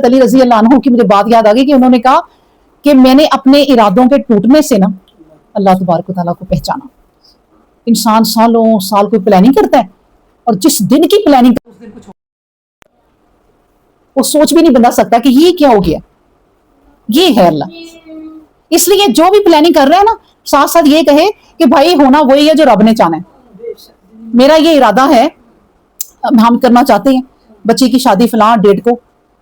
حضرت علی رضی اللہ عنہ کی مجھے بات یاد آ گئی کہ انہوں نے کہا کہ میں نے اپنے ارادوں کے ٹوٹنے سے نا اللہ تبارک و تعالیٰ کو پہچانا. انسان سالوں سال کوئی پلاننگ کرتا ہے اور جس دن کی پلاننگ وہ سوچ بھی نہیں بنا سکتا کہ یہ کیا ہو گیا. یہ ہے اللہ. اس لیے جو بھی پلاننگ کر رہے ہیں نا ساتھ ساتھ یہ کہے کہ بھائی ہونا وہی ہے جو رب نے چاہنا ہے. میرا یہ ارادہ ہے, ہم کرنا چاہتے ہیں بچی کی شادی فلاں ڈیٹ کو,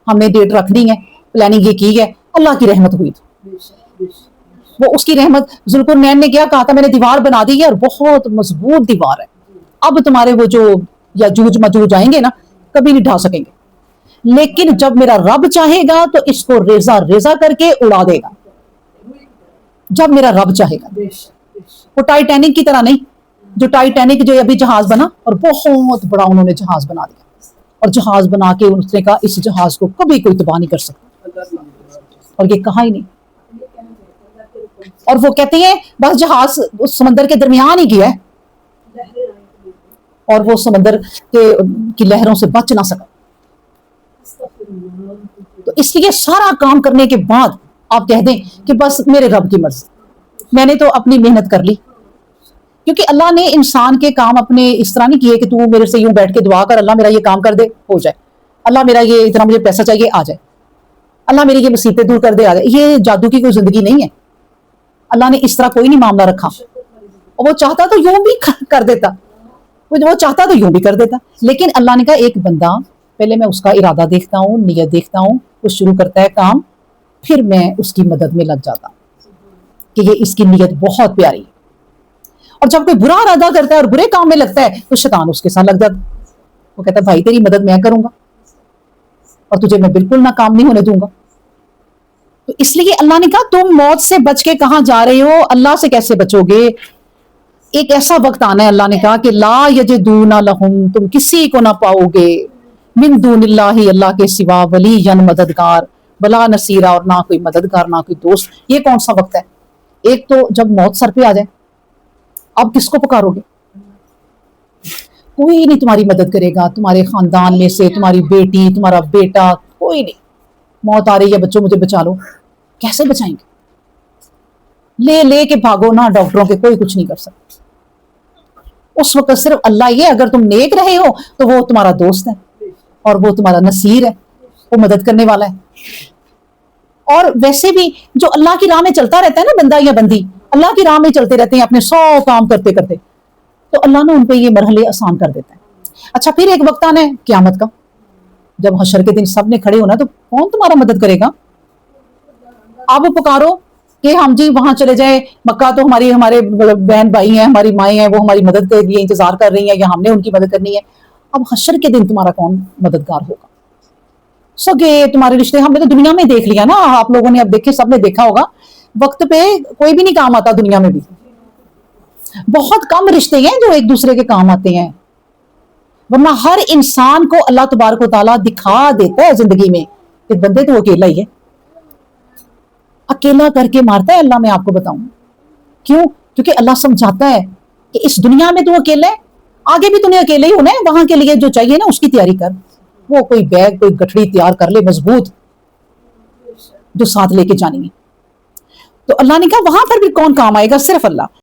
ہم نے ڈیٹ رکھنی ہے, پلاننگ یہ کی ہے, اللہ کی رحمت ہوئی تو وہ اس کی رحمت. ذوالقرنین نے کیا کہا تھا, میں نے دیوار بنا دی ہے اور بہت مضبوط دیوار ہے, اب تمہارے وہ جو یاجوج ماجوج آئیں گے نا کبھی نہیں ڈھا سکیں گے, لیکن جب میرا رب چاہے گا تو اس کو ریزہ ریزہ کر کے اڑا دے گا, جب میرا رب چاہے گا. وہ ٹائٹینک کی طرح نہیں, جو ٹائٹینک جو ابھی جہاز بنا اور بہت بڑا انہوں نے جہاز بنا دیا اور جہاز بنا کے اس نے کہا اس جہاز کو کبھی کوئی تباہ نہیں کر سکتا, اور یہ کہا ہی نہیں. اور وہ کہتے ہیں بس جہاز اس سمندر کے درمیان ہی گیا ہے اور وہ سمندر کی لہروں سے بچ نہ سکا. تو اس لیے سارا کام کرنے کے بعد آپ کہہ دیں کہ بس میرے رب کی مرضی, میں نے تو اپنی محنت کر لی. کیونکہ اللہ نے انسان کے کام اپنے اس طرح نہیں کیے کہ تو میرے سے یوں بیٹھ کے دعا کر اللہ میرا یہ کام کر دے ہو جائے, اللہ میرا یہ اتنا مجھے پیسہ چاہیے آ جائے, اللہ میری یہ مصیبتیں دور کر دے آ جائے. یہ جادو کی کوئی زندگی نہیں ہے. اللہ نے اس طرح کوئی نہیں معاملہ رکھا. اور وہ چاہتا تو یوں بھی کر دیتا, وہ چاہتا تو یوں بھی کر دیتا, لیکن اللہ نے کہا ایک بندہ پہلے میں اس کا ارادہ دیکھتا ہوں, نیت دیکھتا ہوں, وہ شروع کرتا ہے کام, پھر میں اس کی مدد میں لگ جاتا ہوں کہ یہ اس کی نیت بہت پیاری ہے. اور جب کوئی برا ارادہ کرتا ہے اور برے کام میں لگتا ہے تو شیطان اس کے ساتھ لگ جاتا, وہ کہتا ہے بھائی تیری مدد میں کروں گا اور تجھے میں بالکل ناکام نہیں ہونے دوں گا. تو اس لیے اللہ نے کہا تم موت سے بچ کے کہاں جا رہے ہو, اللہ سے کیسے بچو گے. ایک ایسا وقت آنا ہے, اللہ نے کہا کہ لا یجدون لہم, تم کسی کو نہ پاؤ گے من دون اللہ, اللہ کے سوا, ولی مددگار, بلا نصیرہ, اور نہ کوئی مددگار نہ کوئی دوست. یہ کون سا وقت ہے؟ ایک تو جب موت سر پہ آ جائے, اب کس کو پکارو گے؟ کوئی نہیں تمہاری مدد کرے گا, تمہارے خاندان میں سے تمہاری بیٹی تمہارا بیٹا کوئی نہیں. موت آ رہی ہے بچوں مجھے بچا لو, کیسے بچائیں گے؟ لے لے کے بھاگو نا, ڈاکٹروں کے کوئی کچھ نہیں کر سکتے. اس وقت صرف اللہ ہی ہے. اگر تم نیک رہے ہو تو وہ تمہارا دوست ہے اور وہ تمہارا نصیر ہے, وہ مدد کرنے والا ہے. اور ویسے بھی جو اللہ کی راہ میں چلتا رہتا ہے نا بندہ یا بندی, اللہ کی راہ میں چلتے رہتے ہیں اپنے 100 کام کرتے کرتے, تو اللہ نے ان پہ یہ مرحلے آسان کر دیتا ہے. اچھا پھر ایک وقت آنا ہے قیامت کا, جب حشر کے دن سب نے کھڑے ہونا, تو کون تمہارا مدد کرے گا؟ آپ پکارو کہ ہم جی وہاں چلے جائیں, مکہ تو ہمارے بہن بھائی ہیں, ہماری مائیں ہیں, وہ ہماری مدد کے لیے انتظار کر رہی ہیں, یا ہم نے ان کی مدد کرنی ہے. اب حشر کے دن تمہارا کون مددگار ہوگا؟ سگے تمہارے رشتے ہم نے تو دنیا میں دیکھ لیا نا, آپ لوگوں نے اب دیکھے, سب نے دیکھا ہوگا, وقت پہ کوئی بھی نہیں کام آتا دنیا میں بھی. بہت کم رشتے ہیں جو ایک دوسرے کے کام آتے ہیں, ورنہ ہر انسان کو اللہ تبارک و تعالیٰ دکھا دیتا ہے زندگی میں کہ بندے تو اکیلا ہی ہے, اکیلا کر کے مارتا ہے اللہ. میں آپ کو بتاؤں کیوں؟ کیونکہ اللہ سمجھاتا ہے کہ اس دنیا میں تو اکیلا ہے, آگے بھی تمہیں اکیلے ہی ہونا ہے, وہاں کے لیے جو چاہیے نا اس کی تیاری کر. وہ کوئی بیگ کوئی گٹھڑی تیار کر لے مضبوط جو ساتھ لے کے جانی ہے. تو اللہ نے کہا وہاں پر بھی کون کام آئے گا؟ صرف اللہ.